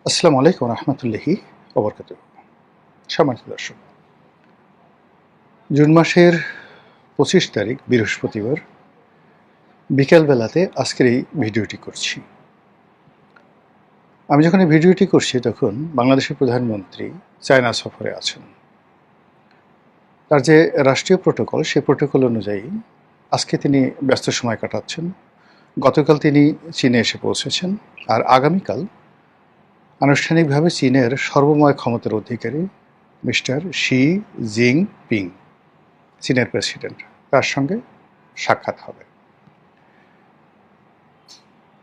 আসসালামু আলাইকুম রহমতুল্লাহি ওবরকাতুহ। সম্মানিত দর্শক, জুন মাসের 25 তারিখ বৃহস্পতিবার বিকেলবেলাতে আজকের এই ভিডিওটি করছি। আমি যখন এই ভিডিওটি করছি তখন বাংলাদেশের প্রধানমন্ত্রী চায়না সফরে আছেন। তার যে রাষ্ট্রীয় প্রোটোকল, সেই প্রোটোকল অনুযায়ী আজকে তিনি ব্যস্ত সময় কাটাচ্ছেন। গতকাল তিনি চীনে এসে পৌঁছেছেন, আর আগামীকাল আনুষ্ঠানিকভাবে চীনের সর্বময় ক্ষমতার অধিকারী মিস্টার শি জিনপিং, চীনের প্রেসিডেন্ট, তার সঙ্গে সাক্ষাৎ হবে।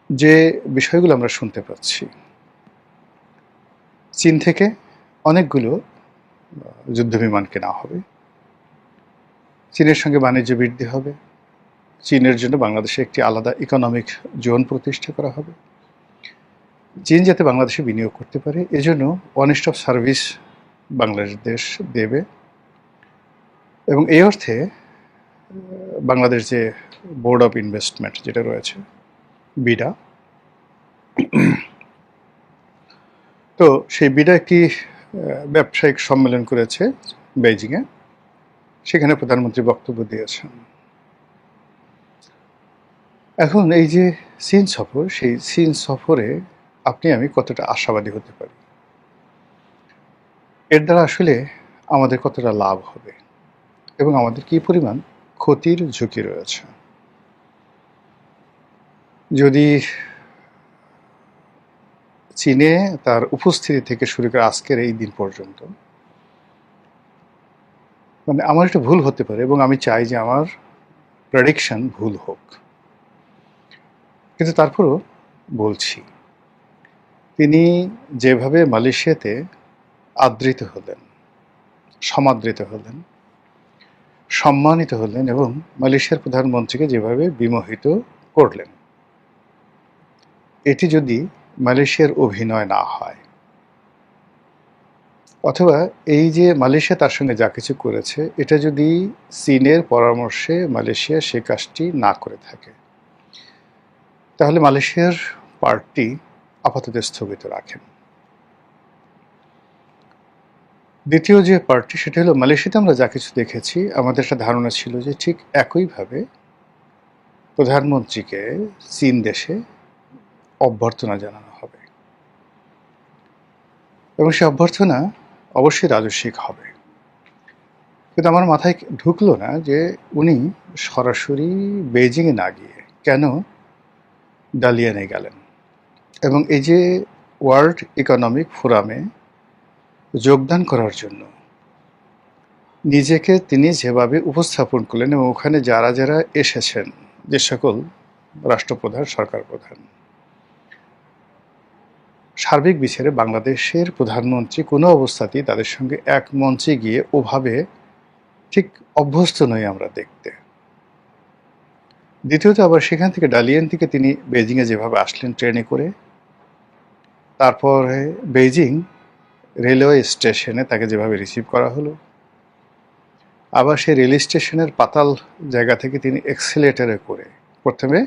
যে বিষয়গুলো আমরা শুনতে পাচ্ছি, চীন থেকে অনেকগুলো যুদ্ধবিমান কেনা হবে, চীনের সঙ্গে বাণিজ্য বৃদ্ধি হবে, চীনের জন্য বাংলাদেশে একটি আলাদা ইকোনমিক জোন প্রতিষ্ঠা করা হবে, চীন যাতে বাংলাদেশে বিনিয়োগ করতে পারে এজন্য ওয়ান স্টপ সার্ভিস বাংলাদেশ দেবে। এবং এই অর্থে বাংলাদেশ যে বোর্ড অফ ইনভেস্টমেন্ট যেটা রয়েছে, বিডা, তো সেই বিডা একটি ব্যবসায়িক সম্মেলন করেছে বেইজিংয়ে, সেখানে প্রধানমন্ত্রী বক্তব্য দিয়েছেন। এখন এই যে চীন সফর, সেই চীন সফরে আপনি আমি কতটা আশাবাদী হতে পারি, এর দ্বারা আসলে আমাদের কতটা লাভ হবে এবং আমাদের কী পরিমাণ ক্ষতির ঝুঁকি রয়েছে। যদি চীনে তার উপস্থিতি থেকে শুরু করে আজকের এই দিন পর্যন্ত, মানে আমার একটু ভুল হতে পারে এবং আমি চাই যে আমার প্রেডিকশন ভুল হোক, কিন্তু তারপরও বলছি, তিনি যেভাবে মালয়েশিয়াতে আদৃত হলেন, সমাদৃত হলেন, সম্মানিত হলেন এবং মালয়েশিয়ার প্রধানমন্ত্রীকে যেভাবে বিমোহিত করলেন, এটি যদি মালয়েশিয়ার অভিনয় না হয়, অথবা এই যে মালয়েশিয়া তার সঙ্গে যা কিছু করেছে এটা যদি চীনের পরামর্শে মালয়েশিয়া সে কাজটি না করে থাকে, তাহলে মালয়েশিয়ার পার্টি আপাতত স্থগিত রাখেন। দ্বিতীয় যে পার্টি, সেটা হলো মালয়েশিয়াতে আমরা যা কিছু দেখেছি, আমাদের একটা ধারণা ছিল যে ঠিক একইভাবে প্রধানমন্ত্রীকে চীন দেশে অভ্যর্থনা জানানো হবে এবং সে অভ্যর্থনা অবশ্যই রাজস্বিক হবে। কিন্তু আমার মাথায় ঢুকলো না যে উনি সরাসরি বেইজিংয়ে না গিয়ে কেন ডালিয়ানে গেলেন এবং এই যে ওয়ার্ল্ড ইকোনমিক ফোরামে যোগদান করার জন্য নিজেকে তিনি যেভাবে উপস্থাপন করলেন এবং ওখানে যারা যারা এসেছেন, যে সকল রাষ্ট্রপ্রধান, সরকার প্রধান, সার্বিক বিচারে বাংলাদেশের প্রধানমন্ত্রী কোনো অবস্থাতেই তাদের সঙ্গে এক মঞ্চে গিয়ে ওভাবে ঠিক অভ্যস্ত নই আমরা দেখতে। দ্বিতীয়ত আবার সেখান থেকে ডালিয়ান থেকে তিনি বেইজিংয়ে যেভাবে আসলেন ট্রেনে করে, তারপরে বেইজিং রেলওয়ে স্টেশনে তাকে যেভাবে রিসিভ করা হলো, আবার সেই রেল স্টেশনের পাতাল জায়গা থেকে তিনি এক্সেলেটারে করে প্রথমে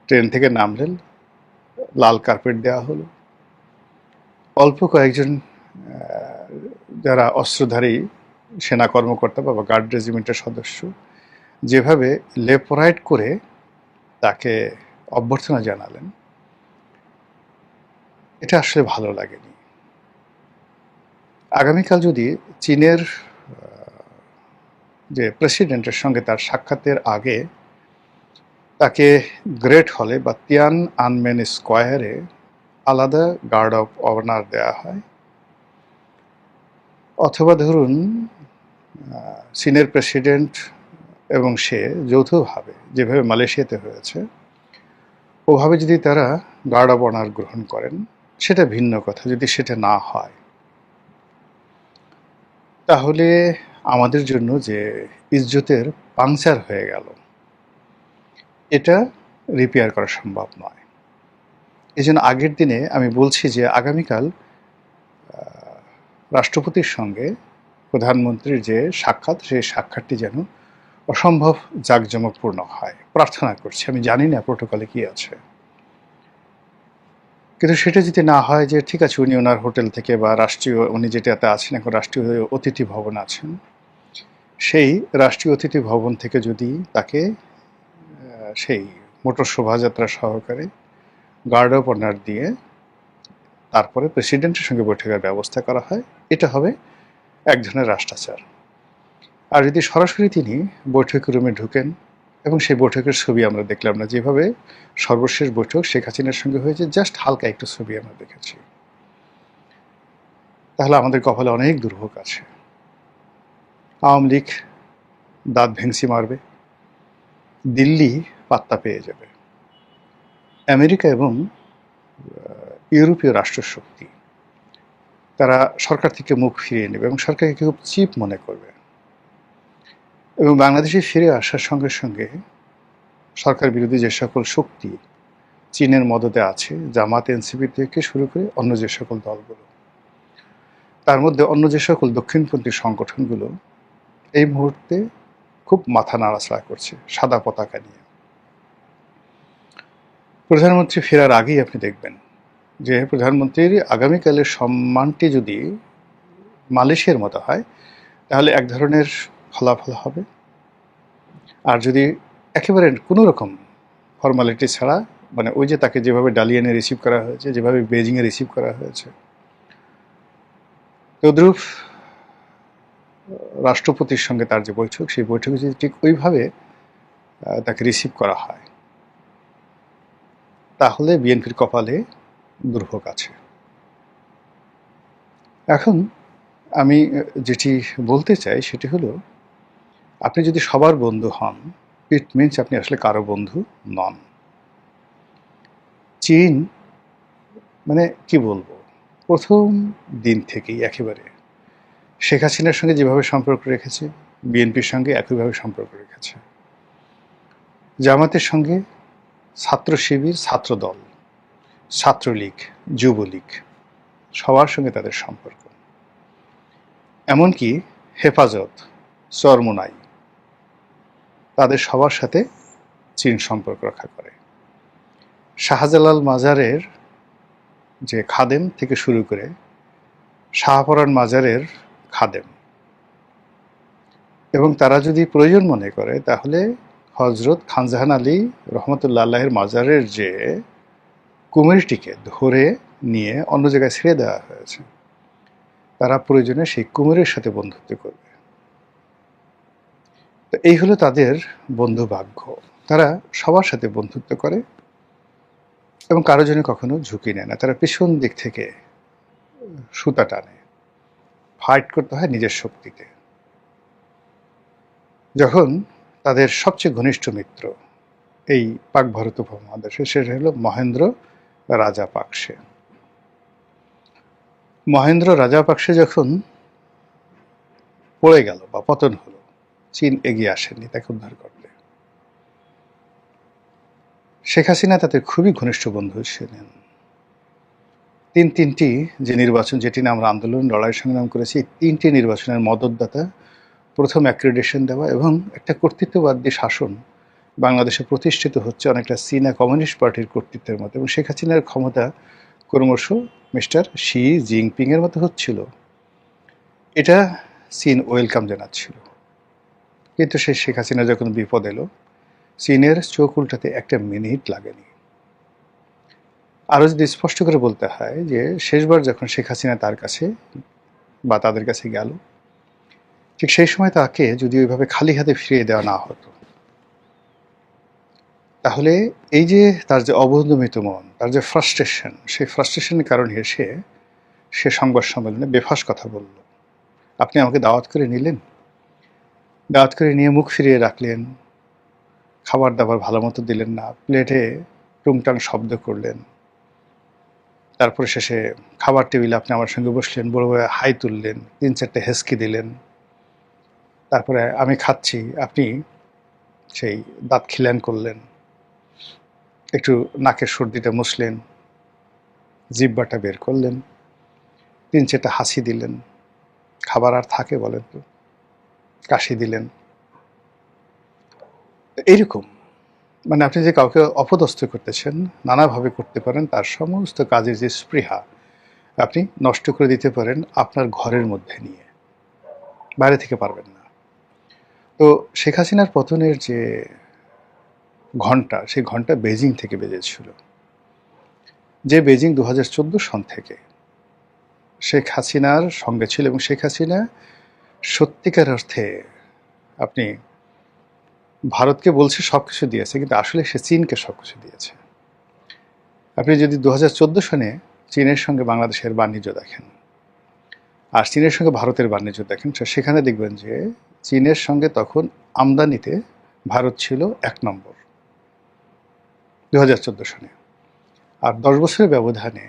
ট্রেন থেকে নামলেন, লাল কার্পেট দেওয়া হলো, অল্প কয়েকজন যারা অস্ত্রধারী সেনা কর্মকর্তা বা গার্ড রেজিমেন্টের সদস্য যেভাবে লেফট রাইট করে তাকে অভ্যর্থনা জানালেন, এটা আসলে ভালো লাগেনি। আগামীকাল যদি চীনের যে প্রেসিডেন্টের সঙ্গে তার সাক্ষাতের আগে তাকে গ্রেট হলে বা তিয়ান আনমেন স্কোয়ারে আলাদা গার্ড অফ অনার দেওয়া হয়, অথবা ধরুন চীনের প্রেসিডেন্ট এবং সে যৌথভাবে যেভাবে মালয়েশিয়াতে হয়েছে ওভাবে যদি তারা গার্ড অফ অনার গ্রহণ করেন, সেটা ভিন্ন কথা। যদি সেটা না হয়, তাহলে আমাদের জন্য যে ইজ্জতের পাংচার হয়ে গেল, এটা রিপেয়ার করা সম্ভব নয়। এই জন্য আগের দিনে আমি বলছি যে আগামীকাল রাষ্ট্রপতির সঙ্গে প্রধানমন্ত্রীর যে সাক্ষাৎ, সেই সাক্ষাৎটি যেন অসম্ভব জাঁকজমকপূর্ণ হয়, প্রার্থনা করছি। আমি জানি না প্রোটোকলে কি আছে। কিন্তু সেটা যদি না হয় যে ঠিক আছে উনি ওনার হোটেল থেকে বা রাষ্ট্রীয় উনি যেটাতে আছেন এখন রাষ্ট্রীয় অতিথি ভবন আছেন, সেই রাষ্ট্রীয় অতিথি ভবন থেকে যদি তাকে সেই মোটর শোভাযাত্রা সহকারে গার্ড অফ অনার দিয়ে তারপরে প্রেসিডেন্টের সঙ্গে বৈঠকের ব্যবস্থা করা হয়, এটা হবে এক ধরনের রাষ্ট্রাচার। আর যদি সরাসরি তিনি বৈঠক রুমে ঢুকেন এবং সেই বৈঠকের ছবি আমরা দেখলাম না, যেভাবে সর্বশেষ বৈঠক শেখ হাসিনার সঙ্গে হয়েছে জাস্ট হালকা একটু ছবি আমরা দেখেছি, তাহলে আমাদের কপালে অনেক দুর্ভোগ আছে। আওয়ামী লীগ দাঁত ভেংসি মারবে, দিল্লি পাত্তা পেয়ে যাবে, আমেরিকা এবং ইউরোপীয় রাষ্ট্রশক্তি তারা সরকার থেকে মুখ ফিরিয়ে নেবে এবং সরকারকে খুব চিপ মনে করবে, এবং বাংলাদেশে ফিরে আসার সঙ্গে সঙ্গে সরকার বিরোধী যে সকল শক্তি চীনের মদতে আছে, জামাত এনসিপি থেকে শুরু করে অন্য যে সকল দলগুলো, তার মধ্যে অন্য যে সকল দক্ষিণপন্থী সংগঠনগুলো এই মুহূর্তে খুব মাথা নাড়াচাড়া করছে সাদা পতাকা নিয়ে। প্রধানমন্ত্রী ফেরার আগেই আপনি দেখবেন যে প্রধানমন্ত্রীর আগামীকালের সম্মানটি যদি মালয়েশিয়ার মতো হয় তাহলে এক ধরনের ফলাফল হবে, আর যদি একেবারে কোনো রকম ফর্মালিটি ছাড়া, মানে ওই যে তাকে যেভাবে ডালিয়ানে রিসিভ করা হয়েছে, যেভাবে বেজিংয়ে রিসিভ করা হয়েছে, তদ্রূপ রাষ্ট্রপতির সঙ্গে তার যে বৈঠক, সেই বৈঠকে যদি ঠিক ওইভাবে তাকে রিসিভ করা হয় তাহলে বিএনপির কপালে দুর্ভোগ আছে। এখন আমি যেটি বলতে চাই সেটি হলো, আপনি যদি সবার বন্ধু হন, ইট মিনস আপনি আসলে কারো বন্ধু নন। চীন মানে কি বলবো, প্রথম দিন থেকেই একেবারে শেখ হাসিনার সঙ্গে যেভাবে সম্পর্ক রেখেছে, বিএনপির সঙ্গে একইভাবে সম্পর্ক রেখেছে, জামাতের সঙ্গে ছাত্র শিবির, ছাত্রদল, ছাত্রলীগ, যুবলীগ সবার সঙ্গে তাদের সম্পর্ক, এমনকি হেফাজত, চরমোনাই, তাদের সবার সাথে চীন সম্পর্ক রক্ষা করে। শাহজালাল মাজারের যে খাদেম থেকে শুরু করে শাহপরান মাজারের খাদেম, এবং তারা যদি প্রয়োজন মনে করে তাহলে হজরত খানজাহান আলী রহমতুল্লাহ আল্লাহের মাজারের যে কুমিরটিকে ধরে নিয়ে অন্য জায়গায় ছেড়ে দেওয়া হয়েছে, তারা প্রয়োজনে সেই কুমিরের সাথে বন্ধুত্ব করবে। তো এই হলো তাদের বন্ধু ভাগ্য, তারা সবার সাথে বন্ধুত্ব করে এবং কারো জন্য কখনো ঝুঁকি নেয় না, তারা পিছন দিক থেকে সুতা টানে, ফাইট করতে হয় নিজের শক্তিতে। যখন তাদের সবচেয়ে ঘনিষ্ঠ মিত্র এই পাক ভারত উপমহাদেশে, সেটা হলো মহেন্দ্র রাজাপাকসে। মহেন্দ্র রাজাপাকসে যখন পড়ে গেল বা পতন হলো, চীন এগিয়ে আসেনি তাকে উদ্ধার করতে। শেখ হাসিনা তাদের খুবই ঘনিষ্ঠ বন্ধু ছিলেন। তিনটি যে নির্বাচন, যেটি নিয়ে আমরা আন্দোলন লড়াই সংগ্রাম করেছি, তিনটি নির্বাচনের মদতদাতা, প্রথম অ্যাক্রিডিটেশন দেওয়া এবং একটা কর্তৃত্ববাদী শাসন বাংলাদেশে প্রতিষ্ঠিত হচ্ছে অনেকটা চীনা কমিউনিস্ট পার্টির কর্তৃত্বের মতো, এবং শেখ হাসিনার ক্ষমতা ক্রমশ মিস্টার শি জিনপিংয়ের মতো হচ্ছিল। এটা চীন ওয়েলকাম জানাচ্ছিল। কিন্তু সেই শেখ হাসিনা যখন বিপদ এলো, চীনের চোখ উল্টাতে একটা মিনিট লাগেনি। আরও যদি স্পষ্ট করে বলতে হয় যে শেষবার যখন শেখ হাসিনা তার কাছে বা তাদের কাছে গেল, ঠিক সেই সময় তাকে যদি ওইভাবে খালি হাতে ফিরিয়ে দেওয়া না হতো, তাহলে এই যে তার যে অবদমিত মন, তার যে ফ্রাস্ট্রেশন, সেই ফ্রাস্ট্রেশনের কারণে সে সংবাদ সম্মেলনে বেফাস কথা বলল। আপনি আমাকে দাওয়াত করে নিলেন, দাওয়াত করে নিয়ে মুখ ফিরিয়ে রাখলেন, খাবার দাবার ভালো মতো দিলেন না, প্লেটে টুংটাং শব্দ করলেন, তারপরে শেষে খাবার টেবিলে আপনি আমার সঙ্গে বসলেন, বড় বড় হাই তুললেন, 3-4টে হেসকি দিলেন, তারপরে আমি খাচ্ছি, আপনি সেই দাঁত খিলান করলেন, একটু নাকের সর্দিটা মুছলেন, জিহ্বাটা বের করলেন, 3-4টা হাসি দিলেন, খাবার আর থাকে বলেন তো, কাশি দিলেন। এইরকম মানে আপনি যে কাউকে অপদস্থ করতেছেন, নানাভাবে করতে পারেন, তার সমস্ত কাজের যে স্পৃহা আপনি নষ্ট করে দিতে পারেন আপনার ঘরের মধ্যে নিয়ে, বাইরে থেকে পারবেন না। তো শেখ হাসিনার পতনের যে ঘন্টা, সেই ঘন্টা বেজিং থেকে বেজেছিল। যে বেজিং 2014 সন থেকে শেখ হাসিনার সঙ্গে ছিল, এবং শেখ হাসিনা সত্যিকার অর্থে, আপনি ভারতকে বলছে সব কিছু দিয়েছে, কিন্তু আসলে সে চীনকে সব কিছু দিয়েছে। আপনি যদি 2014 সনে চীনের সঙ্গে বাংলাদেশের বাণিজ্য দেখেন আর চীনের সঙ্গে ভারতের বাণিজ্য দেখেন, সেখানে দেখবেন যে চীনের সঙ্গে তখন আমদানিতে ভারত ছিল 1 নম্বর 2014 সনে। আর 10 বছরের ব্যবধানে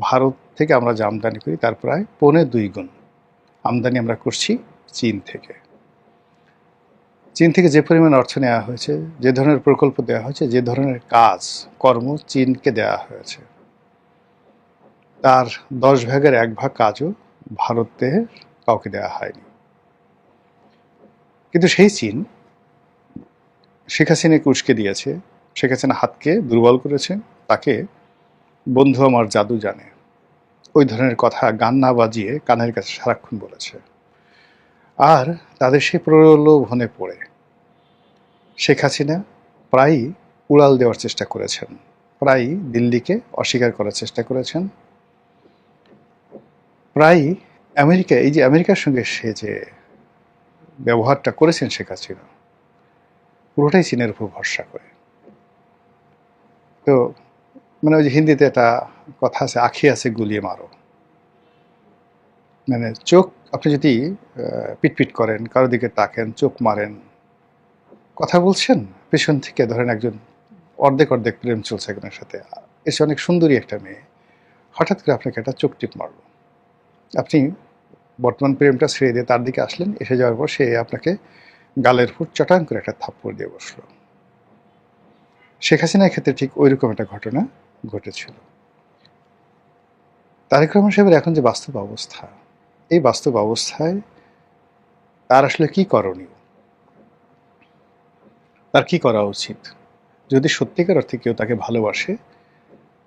ভারত থেকে আমরা যে আমদানি করি তার প্রায় 2.25 গুণ আমদানি আমরা করছি চীন থেকে। চীন থেকে যে পরিমাণ অর্থ নেওয়া হয়েছে, যে ধরনের প্রকল্প দেওয়া হয়েছে, যে ধরনের কাজ কর্ম চীনকে দেওয়া হয়েছে, তার 10 ভাগের 1 ভাগ কাজও ভারতের কাউকে দেওয়া হয়নি। কিন্তু সেই চীন শেখ হাসিনাকে উস্কে দিয়েছে, শেখ হাসিনা হাতকে দুর্বল করেছে, তাকে বন্ধু আমার জাদু জানে ওই ধরনের কথা গান না বাজিয়ে কানের কাছে সারাক্ষণ বলেছে। আর তাদের সেই প্রলোভনে পড়ে শেখ হাসিনা প্রায়ই উড়াল দেওয়ার চেষ্টা করেছেন, প্রায়ই দিল্লিকে অস্বীকার করার চেষ্টা করেছেন, প্রায়ই আমেরিকা, এই যে আমেরিকার সঙ্গে সে যে ব্যবহারটা করেছেন শেখ হাসিনা, পুরোটাই চীনের উপর ভরসা করে। তো মানে ওই যে হিন্দিতে একটা কথা আছে, আখি আছে গুলিয়ে মারো। মানে চোখ আপনি যদি পিটপিট করেন, কারো দিকে তাকেন, চোখ মারেন, কথা বলছেন, পেছন থেকে ধরেন একজন অর্ধেক অর্ধেক প্রেম চলছে একজনের সাথে, এসে অনেক সুন্দরী একটা মেয়ে হঠাৎ করে আপনাকে একটা চোখ টিপ মারলো, আপনি বর্তমান প্রেমটা ছেড়ে দিয়ে তার দিকে আসলেন, এসে যাওয়ার পর সে আপনাকে গালের উপর চটাং করে একটা থাপ্পড় দিয়ে বসলো। শেখ হাসিনার ক্ষেত্রে ঠিক ওই রকম একটা ঘটনা ঘটেছিল। তারেক রহমান সাহেবের এখন যে বাস্তব অবস্থা, এই বাস্তব অবস্থায় তার আসলে কি করণীয়, তার কি করা উচিত? যদি সত্যিকার অর্থে কেউ তাকে ভালোবাসে,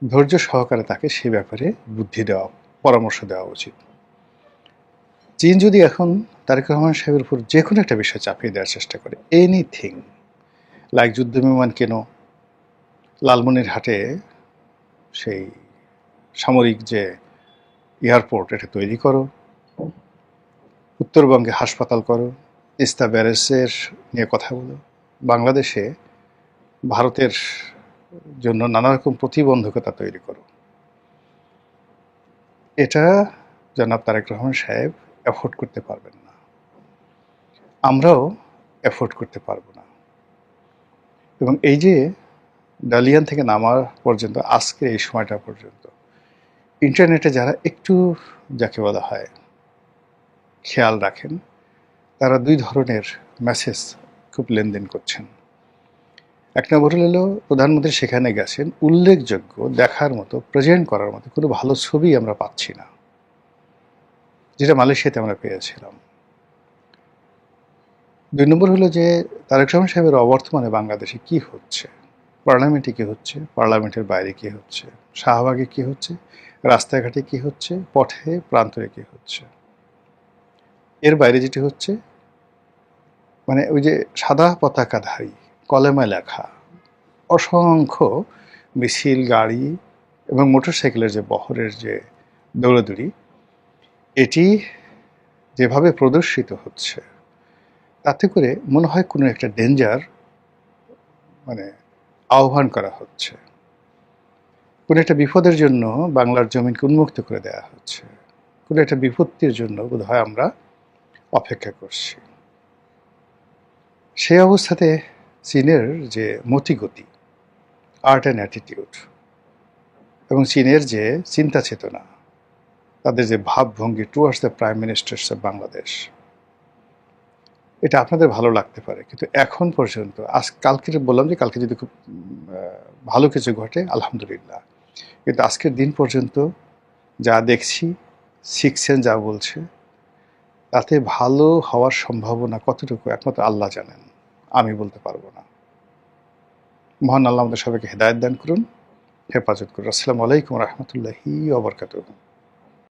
ধৈর্য সহকারে তাকে সে ব্যাপারে বুদ্ধি দেওয়া, পরামর্শ দেওয়া উচিত। চীন যদি এখন তারেক রহমান সাহেবের উপর যে কোনো একটা বিষয় চাপিয়ে দেওয়ার চেষ্টা করে, এনিথিং লাইক যুদ্ধ বিমান কেন, লালমনিরহাটে সেই সামরিক যে এয়ারপোর্ট এটা তৈরি করো, উত্তরবঙ্গে হাসপাতাল করো, তিস্তা ব্যারেজের নিয়ে কথা বলো, বাংলাদেশে ভারতের জন্য নানা রকম প্রতিবন্ধকতা তৈরি করো, এটা জনাব তারেক রহমান সাহেব অ্যাফোর্ড করতে পারবেন না, আমরাও অ্যাফোর্ড করতে পারবো না। এবং এই যে ডালিয়ান থেকে নামার পর্যন্ত, আজকে এই সময়টা পর্যন্ত ইন্টারনেটে যারা একটু, যাকে বলা হয়, খেয়াল রাখেন, তারা 2 ধরনের মেসেজ খুব লেনদেন করছেন। এক নম্বর হলো প্রধানমন্ত্রী সেখানে গেছেন, উল্লেখযোগ্য, দেখার মতো, প্রেজেন্ট করার মতো কোনো ভালো ছবি আমরা পাচ্ছি না, যেটা মালয়েশিয়াতে আমরা পেয়েছিলাম। 2 নম্বর হলো যে তারেক রহমান সাহেবের অবর্তমানে বাংলাদেশে কি হচ্ছে, পার্লামেন্টে কি হচ্ছে, পার্লামেন্টের বাইরে কি হচ্ছে, শাহবাগে কি হচ্ছে, রাস্তাঘাটে কি হচ্ছে, পথে প্রান্তরে কি হচ্ছে। এর বাইরে যেটি হচ্ছে, মানে ওই যে সাদা পতাকাধারী, কলমে লেখা অসংখ্য মিছিল, গাড়ি এবং মোটরসাইকেলের যে বহরের যে দৌড়াদৌড়ি, এটি যেভাবে প্রদর্শিত হচ্ছে, তাতে করে মনে হয় কোনো একটা ডেঞ্জার মানে আহ্বান করা হচ্ছে, কোনো একটা বিপদের জন্য বাংলার জমিনকে উন্মুক্ত করে দেওয়া হচ্ছে, কোনো একটা বিপত্তির জন্য বোধহয় আমরা অপেক্ষা করছি। সেই অবস্থাতে চীনের যে মতিগতি, আর্ট অ্যান্ড অ্যাটিটিউড, এবং চীনের যে চিন্তা চেতনা, তাদের যে ভাবভঙ্গি towards the prime ministers of Bangladesh, এটা আপনাদের ভালো লাগতে পারে, কিন্তু এখন পর্যন্ত, কালকে বললাম যে কালকে যদি খুব ভালো কিছু ঘটে আলহামদুলিল্লাহ, কিন্তু আজকের দিন পর্যন্ত যা দেখছি, শিখছেন, যা বলছে, তাতে ভালো হওয়ার সম্ভাবনা কতটুকু একমাত্র আল্লাহ জানেন, আমি বলতে পারবো না। মহান আল্লাহ আমাদের সবাইকে হেদায়েত দান করুন, হেফাজত করুন। আসসালামু আলাইকুম রহমতুল্লাহি ওয়া বারাকাতুহু।